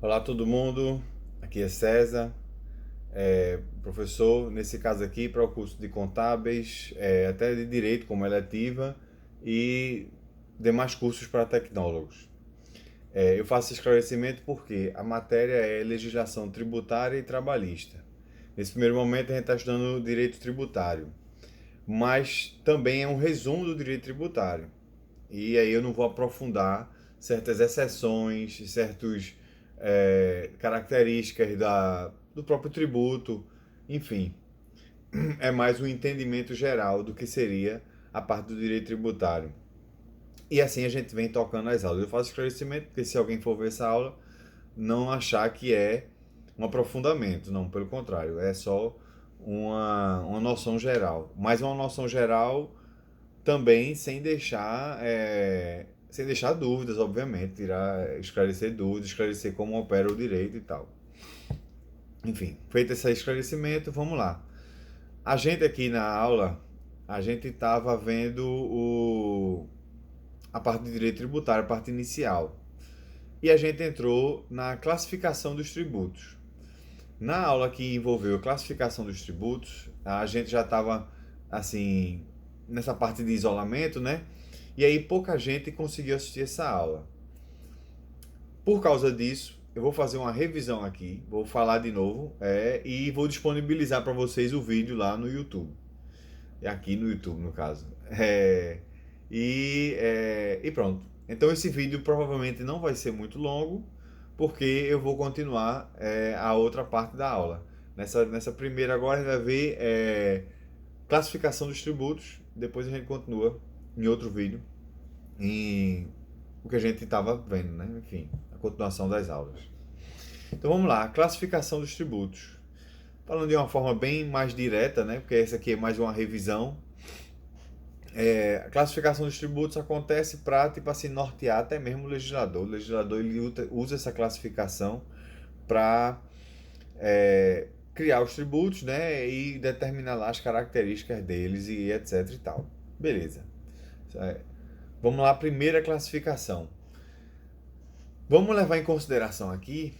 Olá todo mundo, aqui é César, professor, nesse caso aqui para o curso de contábeis, até de direito como eletiva e demais cursos para tecnólogos. Eu faço esclarecimento porque a matéria é legislação tributária e trabalhista. Nesse primeiro momento a gente está estudando direito tributário, mas também é um resumo do direito tributário. E aí eu não vou aprofundar certas exceções, certas características do próprio tributo, enfim, é mais um entendimento geral do que seria a parte do direito tributário. E assim a gente vem tocando as aulas. Eu faço esclarecimento, porque se alguém for ver essa aula, não achar que é um aprofundamento, não, pelo contrário, é só uma noção geral. Mas uma noção geral também sem deixar dúvidas, obviamente, esclarecer dúvidas, esclarecer como opera o direito e tal. Enfim, feito esse esclarecimento, vamos lá. A gente aqui na aula, a gente estava vendo a parte de direito tributário, a parte inicial. E a gente entrou na classificação dos tributos. Na aula que envolveu a classificação dos tributos, a gente já estava assim nessa parte de isolamento, né? E aí pouca gente conseguiu assistir essa aula. Por causa disso, eu vou fazer uma revisão aqui, vou falar de novo e vou disponibilizar para vocês o vídeo lá no YouTube. Aqui no YouTube, no caso. E pronto. Então esse vídeo provavelmente não vai ser muito longo, porque eu vou continuar a outra parte da aula. Nessa primeira agora a gente vai ver classificação dos tributos, depois a gente continua em outro vídeo, em o que a gente estava vendo, né? Enfim, a continuação das aulas. Então vamos lá, classificação dos tributos. Falando de uma forma bem mais direta, né? Porque essa aqui é mais uma revisão. A classificação dos tributos acontece para, tipo assim, nortear até mesmo o legislador. O legislador ele usa essa classificação para criar os tributos, né? E determinar lá as características deles e etc e tal. Beleza. Vamos lá, primeira classificação. Vamos levar em consideração aqui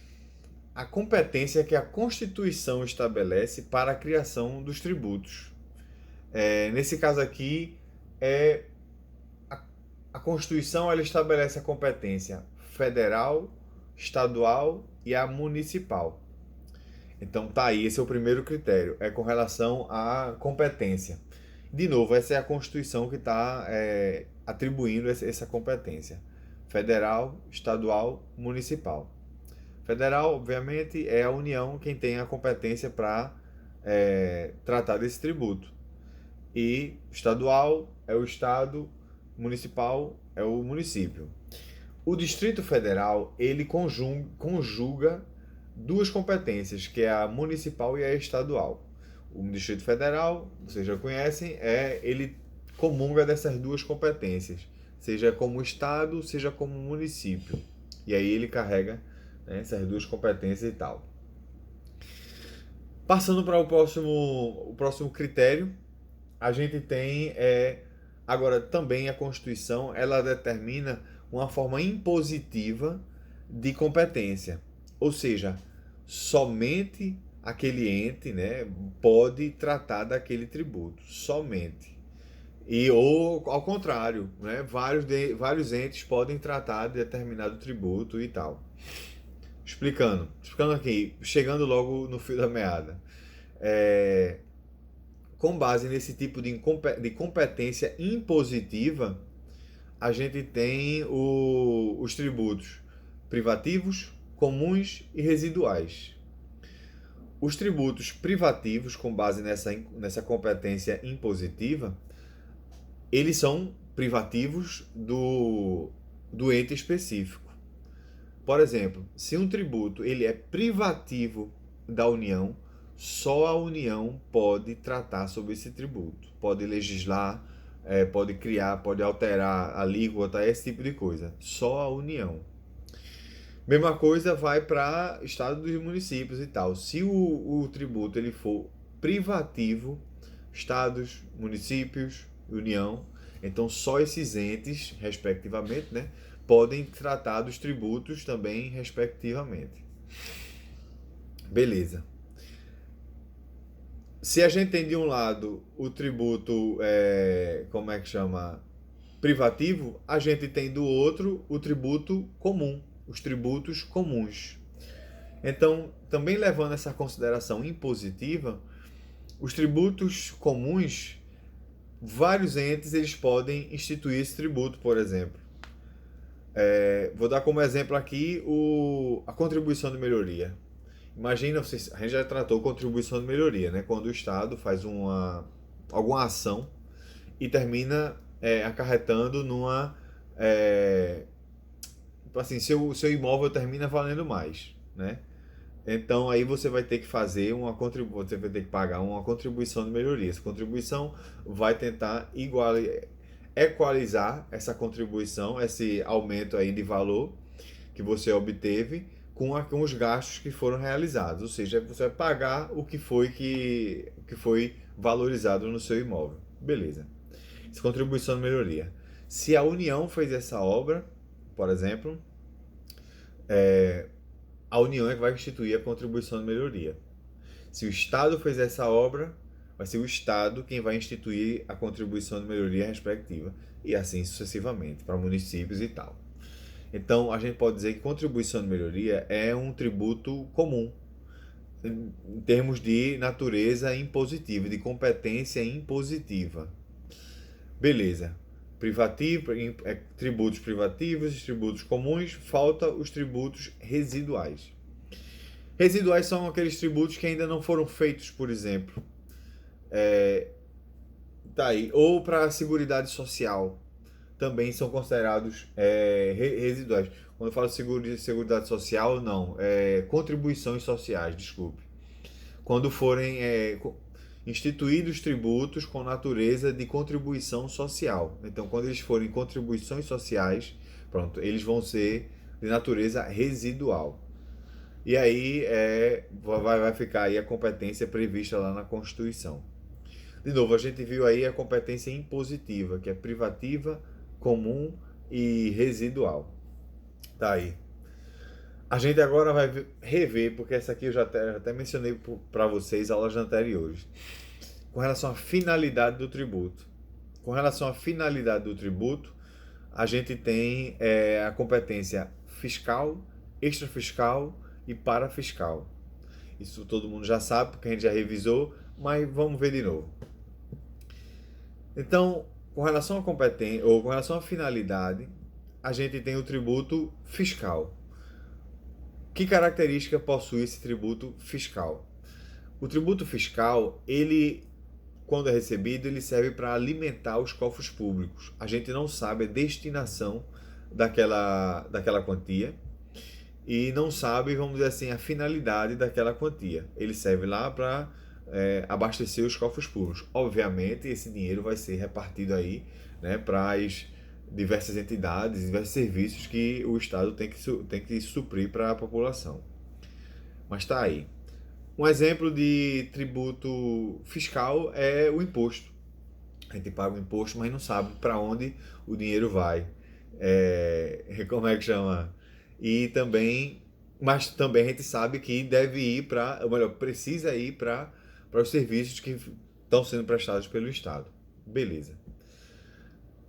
a competência que a Constituição estabelece para a criação dos tributos. Nesse caso aqui, é, a Constituição ela estabelece a competência federal, estadual e a municipal. Então tá aí, esse é o primeiro critério, é com relação à competência. De novo, essa é a Constituição que está atribuindo essa competência. Federal, estadual, municipal. Federal, obviamente, é a União quem tem a competência para tratar desse tributo. E estadual é o estado, municipal é o município. O Distrito Federal, ele conjuga duas competências, que é a municipal e a estadual. O Distrito Federal, vocês já conhecem, ele comunga dessas duas competências, seja como estado, seja como município. E aí ele carrega, né, essas duas competências e tal. Passando para o próximo critério, a gente tem agora também a Constituição, ela determina uma forma impositiva de competência. Ou seja, somente aquele ente, né, pode tratar daquele tributo, somente. E ou ao contrário, né, vários entes podem tratar de determinado tributo e tal. Explicando aqui, chegando logo no fio da meada. É, com base nesse tipo de competência impositiva, a gente tem os tributos privativos, comuns e residuais. Os tributos privativos, com base nessa competência impositiva, eles são privativos do ente específico. Por exemplo, se um tributo ele é privativo da União, só a União pode tratar sobre esse tributo. Pode legislar, pode criar, pode alterar a alíquota, esse tipo de coisa. Só a União. Mesma coisa vai para estados e municípios e tal. Se o tributo ele for privativo, estados, municípios, União, então só esses entes, respectivamente, né, podem tratar dos tributos também, respectivamente. Beleza. Se a gente tem de um lado o tributo, como é que chama? Privativo, a gente tem do outro o tributo comum, os tributos comuns. Então, também levando essa consideração impositiva, os tributos comuns, vários entes eles podem instituir esse tributo, por exemplo. Vou dar como exemplo aqui a contribuição de melhoria. Imagina, a gente já tratou contribuição de melhoria, né? Quando o Estado faz alguma ação e termina acarretando numa. Assim, seu imóvel termina valendo mais, né? Então aí você vai ter que fazer você vai ter que pagar uma contribuição de melhoria. Essa contribuição vai tentar equalizar essa contribuição, esse aumento aí de valor que você obteve com os gastos que foram realizados. Ou seja, você vai pagar o que foi valorizado no seu imóvel. Beleza. Essa contribuição de melhoria. Se a União fez essa obra, por exemplo, a União é que vai instituir a contribuição de melhoria. Se o Estado fez essa obra, vai ser o Estado quem vai instituir a contribuição de melhoria respectiva, e assim sucessivamente, para municípios e tal. Então, a gente pode dizer que contribuição de melhoria é um tributo comum, em termos de natureza impositiva, de competência impositiva. Beleza. Tributos privativos, tributos comuns, falta os tributos residuais. Residuais são aqueles tributos que ainda não foram feitos, por exemplo. Tá aí. Ou para a Seguridade Social, também são considerados residuais. Quando eu falo de Seguridade Social, não. Contribuições sociais, desculpe. Quando forem instituídos tributos com natureza de contribuição social. Então, quando eles forem contribuições sociais, pronto, eles vão ser de natureza residual. E aí vai ficar aí a competência prevista lá na Constituição. De novo, a gente viu aí a competência impositiva, que é privativa, comum e residual. Tá aí. A gente agora vai rever, porque essa aqui eu já até mencionei para vocês em aulas anteriores, com relação à finalidade do tributo. Com relação à finalidade do tributo, a gente tem a competência fiscal, extrafiscal e parafiscal. Isso todo mundo já sabe, porque a gente já revisou, mas vamos ver de novo. Então, com relação à competência, ou com relação à finalidade, a gente tem o tributo fiscal. Que característica possui esse tributo fiscal? O tributo fiscal, ele, quando é recebido, ele serve para alimentar os cofres públicos. A gente não sabe a destinação daquela quantia e não sabe, vamos dizer assim, a finalidade daquela quantia. Ele serve lá para abastecer os cofres públicos. Obviamente, esse dinheiro vai ser repartido aí, né, para as diversas entidades, diversos serviços que o Estado tem que suprir para a população. Mas está aí. Um exemplo de tributo fiscal é o imposto. A gente paga o imposto, mas não sabe para onde o dinheiro vai. Como é que chama? Mas também a gente sabe que deve ir ou melhor, precisa ir para os serviços que estão sendo prestados pelo Estado. Beleza.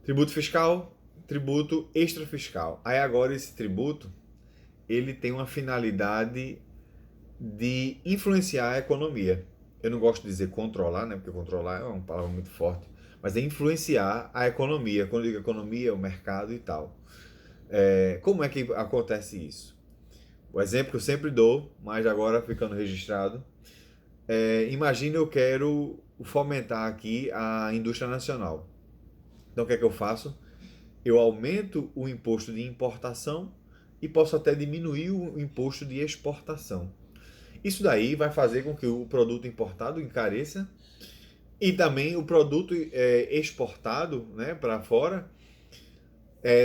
Tributo fiscal, tributo extrafiscal. Aí agora esse tributo, ele tem uma finalidade de influenciar a economia. Eu não gosto de dizer controlar, né? Porque controlar é uma palavra muito forte. Mas é influenciar a economia. Quando eu digo economia, o mercado e tal. Como é que acontece isso? O exemplo que eu sempre dou, mas agora ficando registrado. Imagina eu quero fomentar aqui a indústria nacional. Então o que é que eu faço? Eu aumento o imposto de importação e posso até diminuir o imposto de exportação. Isso daí vai fazer com que o produto importado encareça e também o produto exportado, né, para fora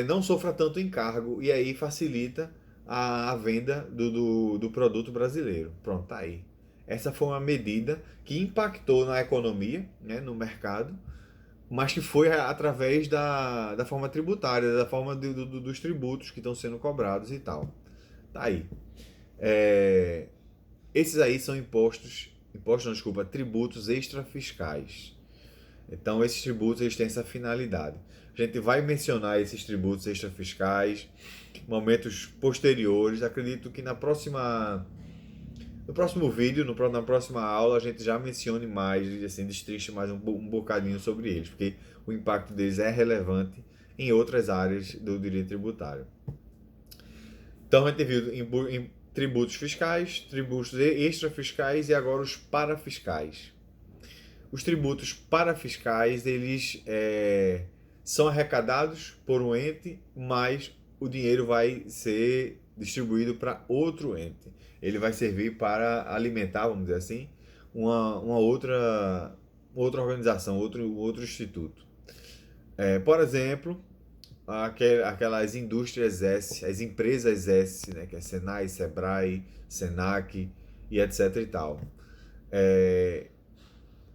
não sofra tanto encargo e aí facilita a venda do produto brasileiro. Pronto, tá aí. Essa foi uma medida que impactou na economia, né, no mercado, mas que foi através da forma tributária, da forma dos tributos que estão sendo cobrados e tal. Tá aí. Esses aí são tributos extrafiscais. Então, esses tributos eles têm essa finalidade. A gente vai mencionar esses tributos extrafiscais em momentos posteriores. Acredito que no próximo vídeo, na próxima aula, a gente já mencione mais, assim, destrinche mais um bocadinho sobre eles, porque o impacto deles é relevante em outras áreas do direito tributário. Então, a gente viu em tributos fiscais, tributos extrafiscais e agora os parafiscais. Os tributos parafiscais, eles são arrecadados por um ente, mas o dinheiro vai ser distribuído para outro ente. Ele vai servir para alimentar, vamos dizer assim, uma outra organização, outro instituto. Por exemplo, aquelas indústrias S, as empresas S, né, que é Senai, Sebrae, Senac e etc e tal.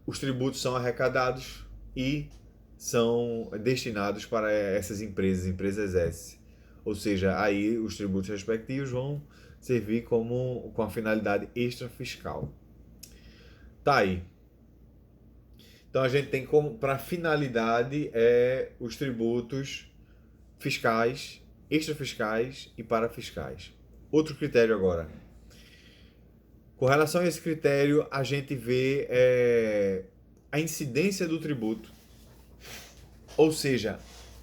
Os tributos são arrecadados e são destinados para essas empresas S. Ou seja, aí os tributos respectivos vão servir com a finalidade extrafiscal. Tá aí. Então a gente tem como para finalidade os tributos fiscais, extrafiscais e parafiscais. Outro critério agora. Com relação a esse critério, a gente vê a incidência do tributo. Ou seja,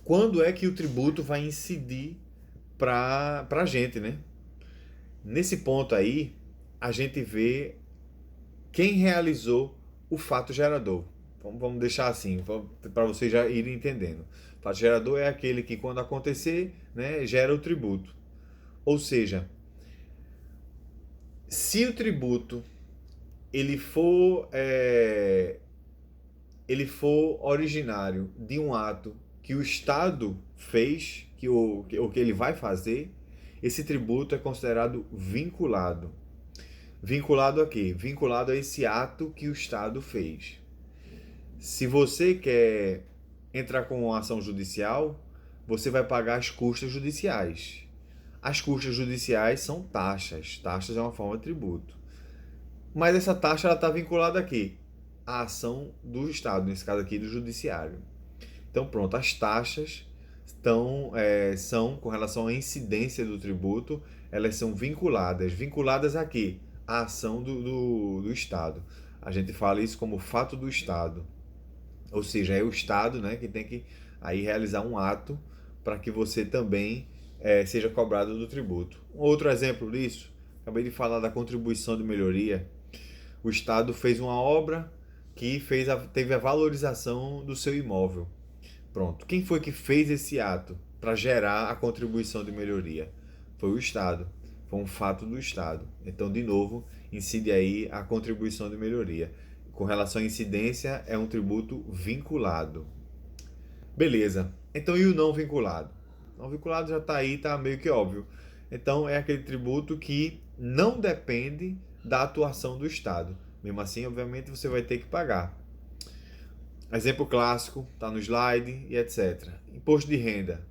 quando é que o tributo vai incidir para a gente, né? Nesse ponto aí, a gente vê quem realizou o fato gerador. Vamos deixar assim, para vocês já irem entendendo. O fato gerador é aquele que, quando acontecer, né, gera o tributo. Ou seja, se o tributo ele for originário de um ato que o Estado fez, o que ele vai fazer, esse tributo é considerado vinculado. Vinculado a quê? Vinculado a esse ato que o Estado fez. Se você quer entrar com uma ação judicial, você vai pagar as custas judiciais. As custas judiciais são taxas. Taxas é uma forma de tributo. Mas essa taxa está vinculada a quê? A ação do Estado, nesse caso aqui do Judiciário. Então pronto, as taxas são, com relação à incidência do tributo, elas são vinculadas. Vinculadas a quê? A ação do Estado. A gente fala isso como fato do Estado. Ou seja, é o Estado, né, que tem que aí realizar um ato para que você também seja cobrado do tributo. Um outro exemplo disso, acabei de falar da contribuição de melhoria. O Estado fez uma obra que teve a valorização do seu imóvel. Pronto. Quem foi que fez esse ato para gerar a contribuição de melhoria? Foi o Estado. Foi um fato do Estado. Então, de novo, incide aí a contribuição de melhoria. Com relação à incidência, é um tributo vinculado. Beleza. Então, e o não vinculado? O não vinculado já está aí, está meio que óbvio. Então, é aquele tributo que não depende da atuação do Estado. Mesmo assim, obviamente, você vai ter que pagar. Exemplo clássico, está no slide e etc. Imposto de renda.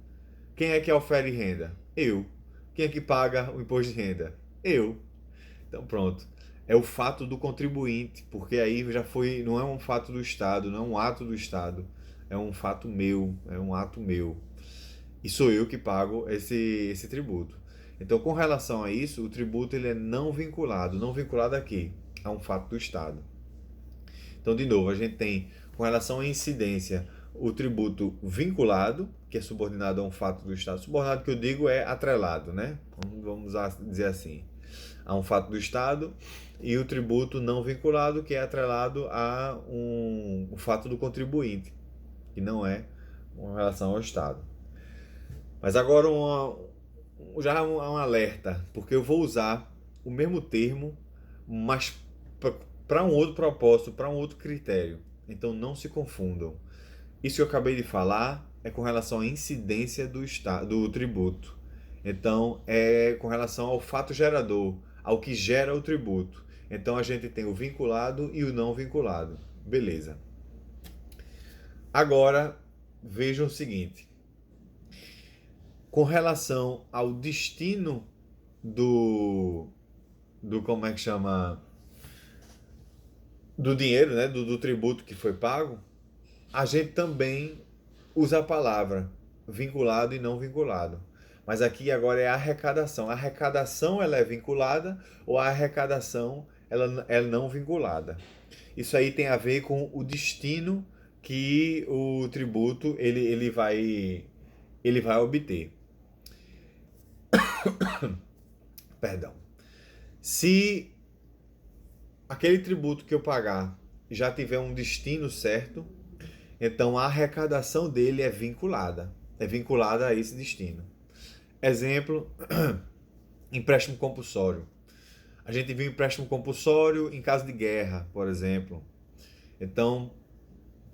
Quem é que ofere renda? Eu. Quem é que paga o imposto de renda? Eu. Então pronto. É o fato do contribuinte, porque aí já foi, não é um fato do Estado, não é um ato do Estado, é um fato meu, é um ato meu. E sou eu que pago esse tributo. Então, com relação a isso, o tributo ele é não vinculado. Não vinculado a quê? A um fato do Estado. Então, de novo, a gente tem, com relação à incidência, o tributo vinculado, que é subordinado a um fato do Estado. Subordinado que eu digo é atrelado, né? Vamos dizer assim. A um fato do Estado. E o tributo não vinculado, que é atrelado a um fato do contribuinte, que não é com relação ao Estado. Mas agora já um alerta, porque eu vou usar o mesmo termo, mas para um outro propósito, para um outro critério. Então não se confundam. Isso que eu acabei de falar é com relação à incidência do tributo. Então é com relação ao fato gerador, ao que gera o tributo. Então a gente tem o vinculado e o não vinculado. Beleza. Agora vejam o seguinte. Com relação ao destino do como é que chama, do dinheiro, né, do tributo que foi pago, a gente também usa a palavra vinculado e não vinculado. Mas aqui agora é a arrecadação. A arrecadação ela é vinculada ou a arrecadação ela é não vinculada. Isso aí tem a ver com o destino que o tributo ele vai obter. Perdão. Se aquele tributo que eu pagar já tiver um destino certo, então a arrecadação dele é vinculada a esse destino. Exemplo, empréstimo compulsório. A gente viu empréstimo compulsório em caso de guerra, por exemplo. Então,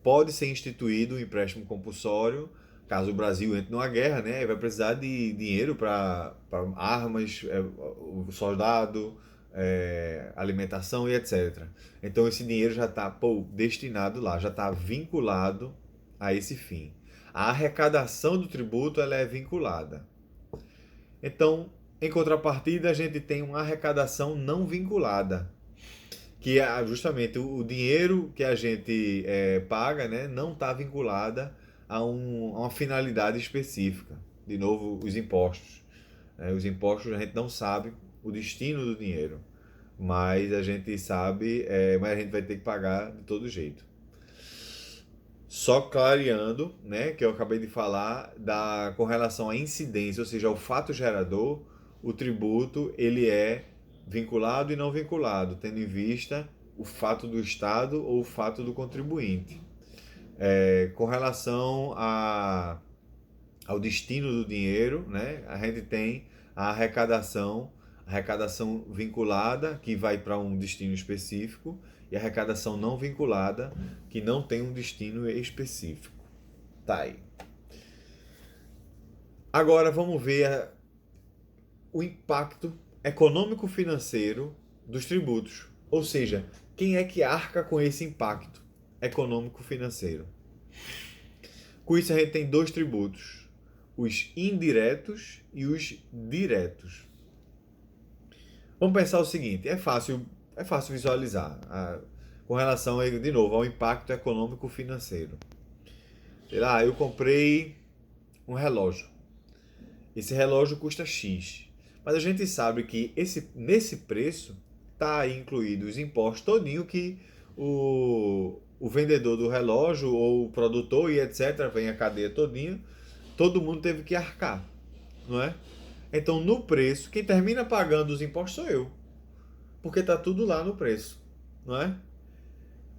pode ser instituído um empréstimo compulsório caso o Brasil entre numa guerra, né? Vai precisar de dinheiro para armas, o soldado, alimentação e etc. Então, esse dinheiro já está destinado lá, já está vinculado a esse fim. A arrecadação do tributo ela é vinculada. Então, em contrapartida, a gente tem uma arrecadação não vinculada, que é justamente o dinheiro que a gente paga, né, não está vinculada a uma finalidade específica. De novo, os impostos. Os impostos a gente não sabe o destino do dinheiro, mas a gente sabe, mas a gente vai ter que pagar de todo jeito. Só clareando, né, que eu acabei de falar, com relação à incidência, ou seja, ao fato gerador, o tributo ele é vinculado e não vinculado, tendo em vista o fato do Estado ou o fato do contribuinte. Com relação ao destino do dinheiro, né, a gente tem a arrecadação vinculada, que vai para um destino específico, e a arrecadação não vinculada, que não tem um destino específico. Tá aí. Agora vamos ver o impacto econômico-financeiro dos tributos. Ou seja, quem é que arca com esse impacto econômico-financeiro? Com isso a gente tem dois tributos, os indiretos e os diretos. Vamos pensar o seguinte, é fácil visualizar com relação, de novo, ao impacto econômico-financeiro. Sei lá, eu comprei um relógio. Esse relógio custa X. Mas a gente sabe que nesse preço está aí incluído os impostos todinho que o vendedor do relógio ou o produtor e etc. Vem a cadeia todinho. Todo mundo teve que arcar, não é? Então no preço, quem termina pagando os impostos sou eu. Porque está tudo lá no preço, não é?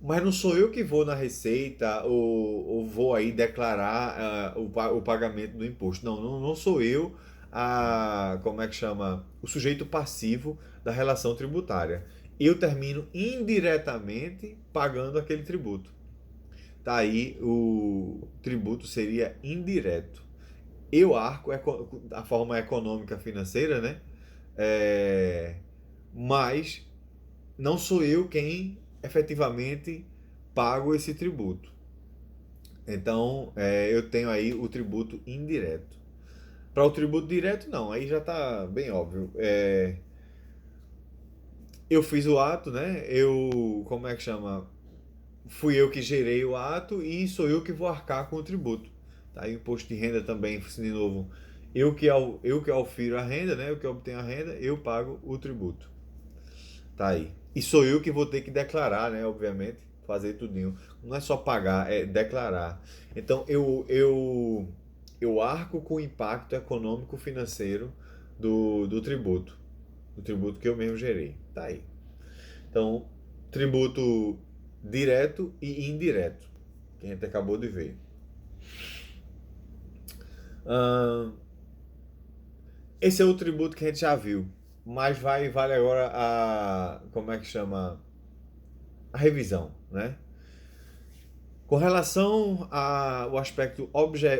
Mas não sou eu que vou na receita ou vou aí declarar o pagamento do imposto. Não sou eu como é que chama? O sujeito passivo da relação tributária. Eu termino indiretamente pagando aquele tributo. Tá aí, o tributo seria indireto. Eu arco a forma econômica financeira, né? Mas não sou eu quem efetivamente pago esse tributo. Então, eu tenho aí o tributo indireto. Para o tributo direto, não, aí já está bem óbvio. Eu fiz o ato, né? Como é que chama? Fui eu que gerei o ato e sou eu que vou arcar com o tributo. Tá? aí o imposto de renda também, de novo, eu que aufiro a renda, né? Eu que obtenho a renda, eu pago o tributo. Tá aí. E sou eu que vou ter que declarar, né? Obviamente, fazer tudinho. Não é só pagar, é declarar. Então eu arco com o impacto econômico financeiro do tributo. Do tributo que eu mesmo gerei. Tá aí. Então, tributo direto e indireto, que a gente acabou de ver. Esse é o tributo que a gente já viu, mas vale agora como é que chama? A revisão, né? Com relação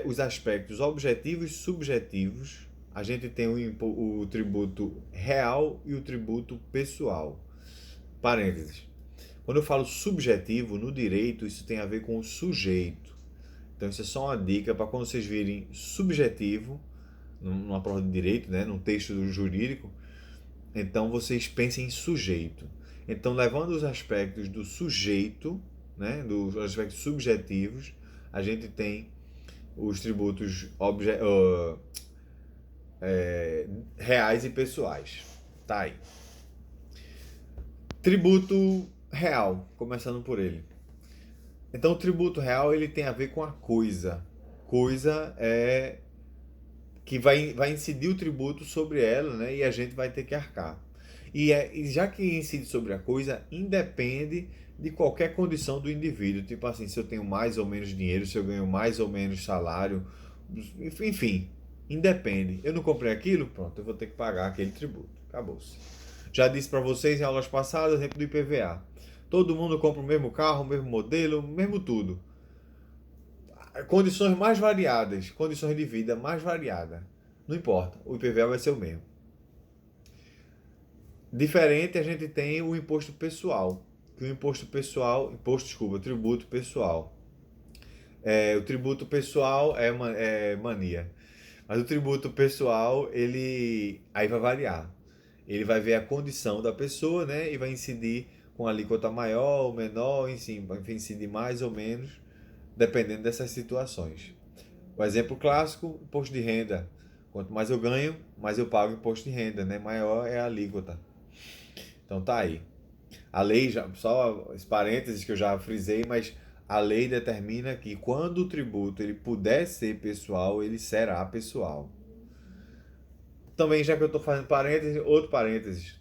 os aspectos objetivos e subjetivos, a gente tem o tributo real e o tributo pessoal. Parênteses. Quando eu falo subjetivo, no direito, isso tem a ver com o sujeito. Então, isso é só uma dica para quando vocês virem subjetivo, numa prova de direito, né, num texto jurídico, Então vocês pensem em sujeito. Então, levando os aspectos do sujeito, né, dos aspectos subjetivos, a gente tem os tributos reais e pessoais. Tá aí. Tributo real, começando por ele. Então, o tributo real ele tem a ver com a coisa. Coisa é que vai incidir o tributo sobre ela, né? E a gente vai ter que arcar. E já que incide sobre a coisa, independe de qualquer condição do indivíduo. Tipo assim, se eu tenho mais ou menos dinheiro, se eu ganho mais ou menos salário, enfim, independe. Eu não comprei aquilo, pronto, eu vou ter que pagar aquele tributo. Acabou-se. Já disse para vocês em aulas passadas, exemplo do IPVA. Todo mundo compra o mesmo carro, o mesmo modelo, o mesmo tudo. Condições mais variadas, condições de vida mais variadas. Não importa, o IPVA vai ser o mesmo. Diferente, a gente tem o imposto pessoal. Que o o tributo pessoal. O tributo pessoal é mania. Mas o tributo pessoal, ele aí vai variar. Ele vai ver a condição da pessoa, né? E vai incidir com alíquota maior ou menor, enfim, vai incidir mais ou menos, dependendo dessas situações. O exemplo clássico, imposto de renda. Quanto mais eu ganho, mais eu pago imposto de renda, né? Maior é a alíquota. Então tá aí. A lei, já, só os parênteses que eu já frisei, mas a lei determina que quando o tributo ele puder ser pessoal, ele será pessoal. Também, já que eu estou fazendo parênteses, outro parênteses,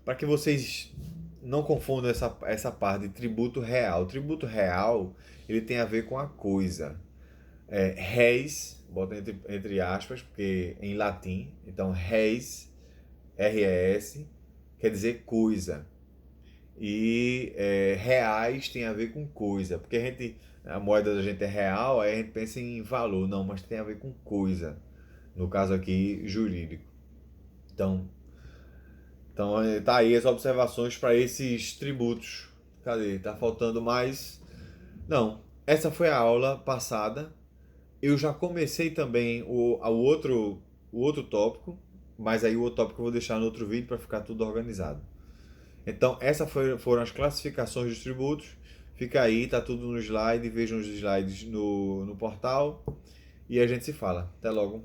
para que vocês não confundam essa parte de tributo real. O tributo real, ele tem a ver com a coisa. Res, bota entre aspas, porque em latim, então res, R-E-S, quer dizer coisa. E reais tem a ver com coisa, porque a moeda da gente é real, aí a gente pensa em valor, não, mas tem a ver com coisa, no caso aqui jurídico. Então tá aí as observações para esses tributos. Cadê? Tá faltando mais? Não, essa foi a aula passada. Eu já comecei também o outro tópico, mas aí o outro tópico eu vou deixar no outro vídeo para ficar tudo organizado. Então, foram as classificações dos tributos. Fica aí, tá tudo no slide. Vejam os slides no portal. E a gente se fala. Até logo.